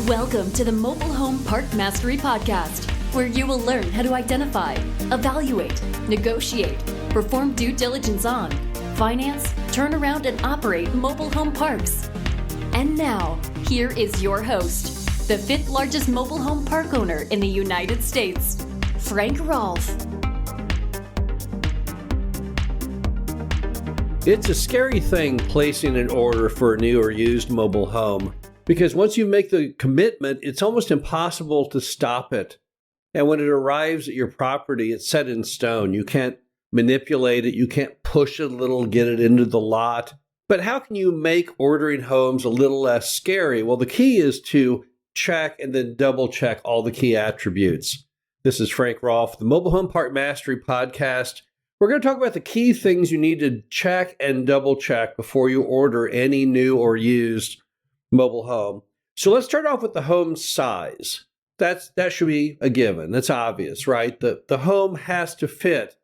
Welcome to the Mobile Home Park Mastery Podcast, where you will learn how to identify, evaluate, negotiate, perform due diligence on, finance, turn around, and operate mobile home parks. And now, here is your host, the fifth largest mobile home park owner in the United States, Frank Rolfe. It's a scary thing placing an order for a new or used mobile home, because once you make the commitment, it's almost impossible to stop it. And when it arrives at your property, it's set in stone. You can't manipulate it. You can't push it a little, get it into the lot. But how can you make ordering homes a little less scary? Well, the key is to check and then double check all the key attributes. This is Frank Rolfe, the Mobile Home Park Mastery Podcast. We're going to talk about the key things you need to check and double check before you order any new or used mobile home. So let's start off with the home size. That should be a given. That's obvious, right? The home has to fit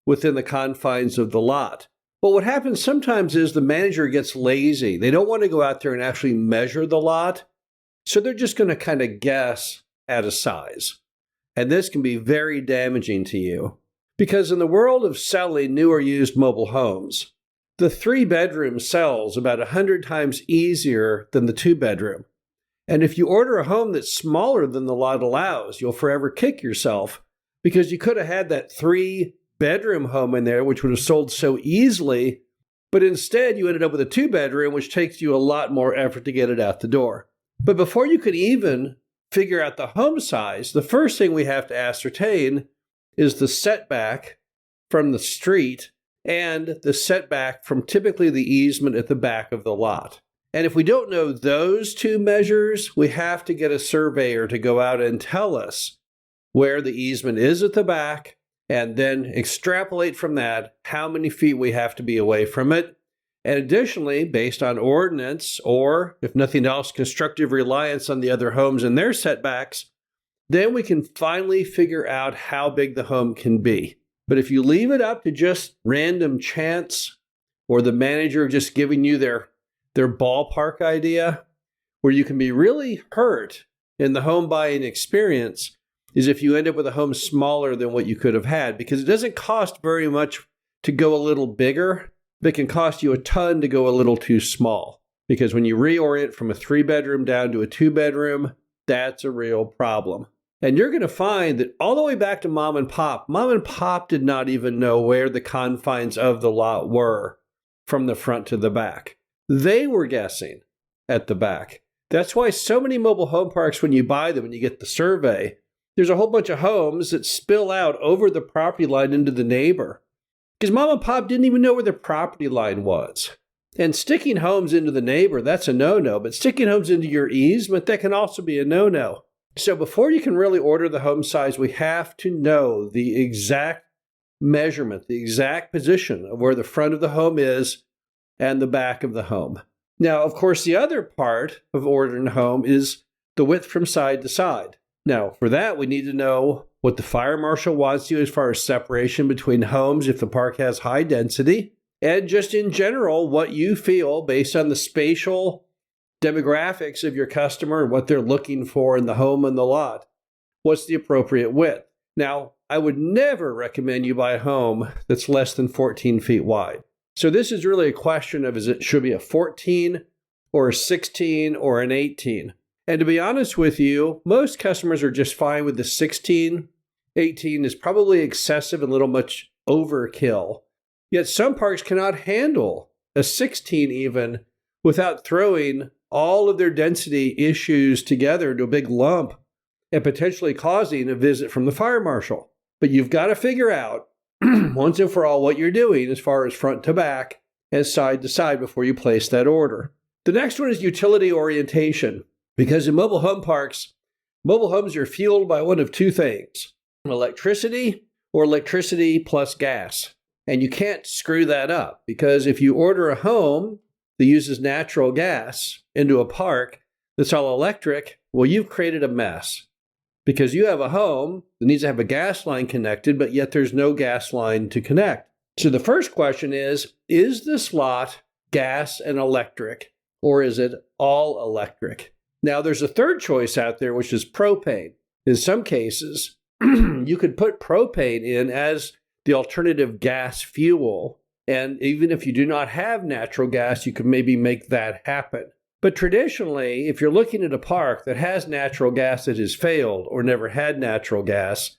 within the confines of the lot. But what happens sometimes is the manager gets lazy. They don't want to go out there and actually measure the lot. So they're just going to kind of guess at a size. And this can be very damaging to you. Because in the world of selling new or used mobile homes, the 3-bedroom sells about 100 times easier than the 2-bedroom. And if you order a home that's smaller than the lot allows, you'll forever kick yourself because you could have had that 3-bedroom home in there, which would have sold so easily, but instead you ended up with a 2-bedroom, which takes you a lot more effort to get it out the door. But before you could even figure out the home size, the first thing we have to ascertain is the setback from the street and the setback from typically the easement at the back of the lot. And if we don't know those two measures, we have to get a surveyor to go out and tell us where the easement is at the back, and then extrapolate from that how many feet we have to be away from it. And additionally, based on ordinance, or if nothing else, constructive reliance on the other homes and their setbacks, then we can finally figure out how big the home can be. But if you leave it up to just random chance, or the manager just giving you their ballpark idea, where you can be really hurt in the home buying experience is if you end up with a home smaller than what you could have had, because it doesn't cost very much to go a little bigger, but it can cost you a ton to go a little too small. Because when you reorient from a 3-bedroom down to a 2-bedroom, that's a real problem. And you're going to find that all the way back to mom and pop did not even know where the confines of the lot were from the front to the back. They were guessing at the back. That's why so many mobile home parks, when you buy them and you get the survey, there's a whole bunch of homes that spill out over the property line into the neighbor. Because mom and pop didn't even know where the property line was. And sticking homes into the neighbor, that's a no-no. But sticking homes into your easement, that can also be a no-no. So before you can really order the home size, we have to know the exact measurement, the exact position of where the front of the home is and the back of the home. Now, of course, the other part of ordering a home is the width from side to side. Now, for that, we need to know what the fire marshal wants you as far as separation between homes if the park has high density, and just in general, what you feel based on the spatial demographics of your customer and what they're looking for in the home and the lot. What's the appropriate width? Now, I would never recommend you buy a home that's less than 14 feet wide. So this is really a question of, should it be a 14 or a 16 or an 18? And to be honest with you, most customers are just fine with the 16. 18 is probably excessive and a little much overkill. Yet some parks cannot handle a 16 even without throwing all of their density issues together into a big lump and potentially causing a visit from the fire marshal. But you've got to figure out once and for all what you're doing as far as front to back and side to side before you place that order. The next one is utility orientation. Because in mobile home parks, mobile homes are fueled by one of two things, electricity or electricity plus gas. And you can't screw that up, because if you order a home that uses natural gas into a park that's all electric, well, you've created a mess. Because you have a home that needs to have a gas line connected, but yet there's no gas line to connect. So the first question is this lot gas and electric, or is it all electric? Now, there's a third choice out there, which is propane. In some cases, you could put propane in as the alternative gas fuel. And even if you do not have natural gas, you could maybe make that happen. But traditionally, if you're looking at a park that has natural gas that has failed or never had natural gas,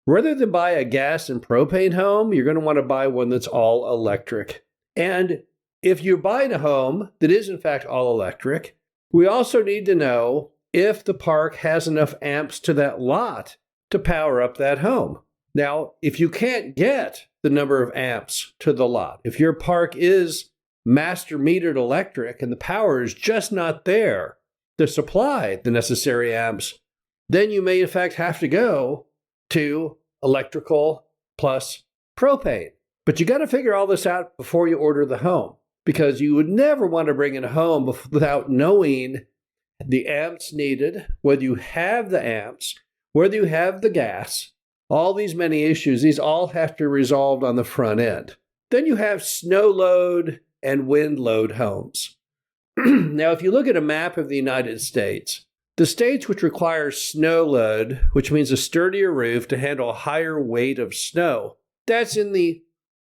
rather than buy a gas and propane home, you're going to want to buy one that's all electric. And if you're buying a home that is in fact all electric, we also need to know if the park has enough amps to that lot to power up that home. Now, if you can't get the number of amps to the lot, if your park is master metered electric and the power is just not there to supply the necessary amps, then you may in fact have to go to electrical plus propane. But you got to figure all this out before you order the home, because you would never want to bring in a home without knowing the amps needed, whether you have the amps, whether you have the gas, all these many issues. These all have to be resolved on the front end. Then you have snow load and wind load homes. Now, if you look at a map of the United States, the states which require snow load, which means a sturdier roof to handle a higher weight of snow, that's in the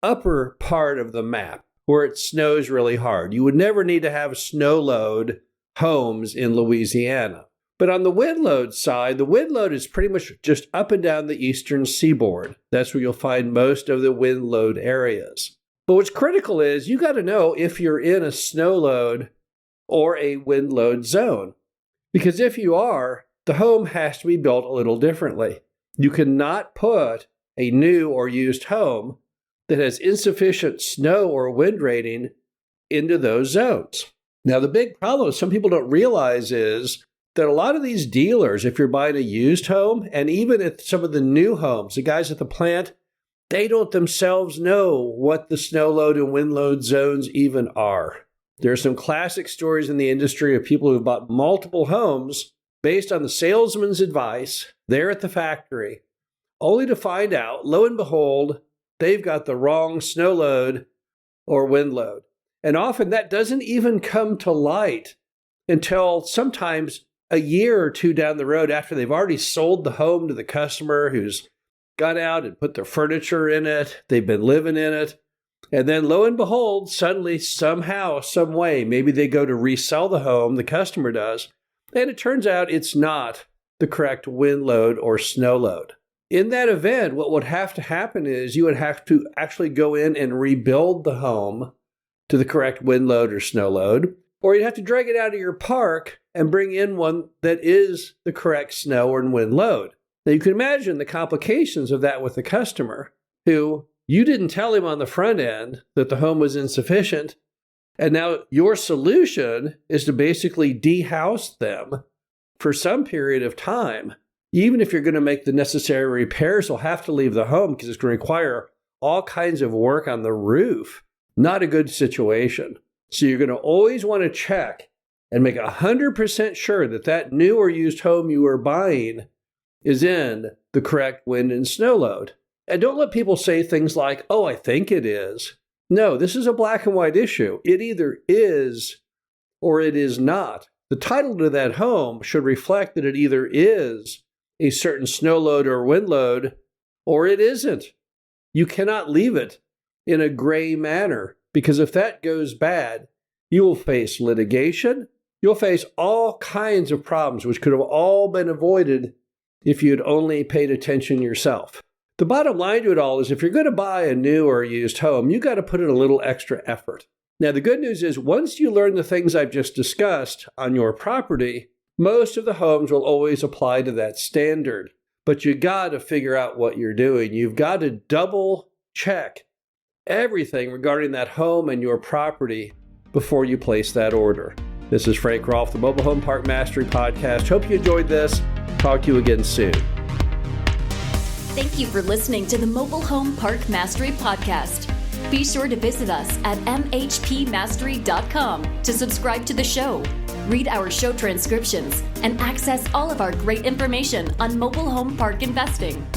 upper part of the map where it snows really hard. You would never need to have snow load homes in Louisiana. But on the wind load side, the wind load is pretty much just up and down the eastern seaboard. That's where you'll find most of the wind load areas. But what's critical is you got to know if you're in a snow load or a wind load zone. Because if you are, the home has to be built a little differently. You cannot put a new or used home that has insufficient snow or wind rating into those zones. Now, the big problem some people don't realize is that a lot of these dealers, if you're buying a used home, and even at some of the new homes, the guys at the plant, they don't themselves know what the snow load and wind load zones even are. There are some classic stories in the industry of people who've bought multiple homes based on the salesman's advice there at the factory, only to find out, lo and behold, they've got the wrong snow load or wind load. And often that doesn't even come to light until sometimes a year or two down the road after they've already sold the home to the customer who's gone out and put their furniture in it, they've been living in it, and then lo and behold, suddenly, somehow, some way, maybe they go to resell the home, the customer does, and it turns out it's not the correct wind load or snow load. In that event, what would have to happen is you would have to actually go in and rebuild the home to the correct wind load or snow load, or you'd have to drag it out of your park and bring in one that is the correct snow or wind load. Now, you can imagine the complications of that with the customer who you didn't tell him on the front end that the home was insufficient, and now your solution is to basically de-house them for some period of time. Even if you're going to make the necessary repairs, they'll have to leave the home because it's going to require all kinds of work on the roof. Not a good situation. So you're going to always want to check and make 100% sure that that new or used home you are buying is in the correct wind and snow load. And don't let people say things like, oh, I think it is. No, this is a black and white issue. It either is or it is not. The title to that home should reflect that it either is a certain snow load or wind load or it isn't. You cannot leave it in a gray manner, because if that goes bad, you will face litigation. You'll face all kinds of problems which could have all been avoided if you'd only paid attention yourself. The bottom line to it all is if you're going to buy a new or used home, you got to put in a little extra effort. Now, the good news is once you learn the things I've just discussed on your property, most of the homes will always apply to that standard. But you got to figure out what you're doing. You've got to double check everything regarding that home and your property before you place that order. This is Frank Rolfe, the Mobile Home Park Mastery Podcast. Hope you enjoyed this. Talk to you again soon. Thank you for listening to the Mobile Home Park Mastery Podcast. Be sure to visit us at mhpmastery.com to subscribe to the show, read our show transcriptions, and access all of our great information on mobile home park investing.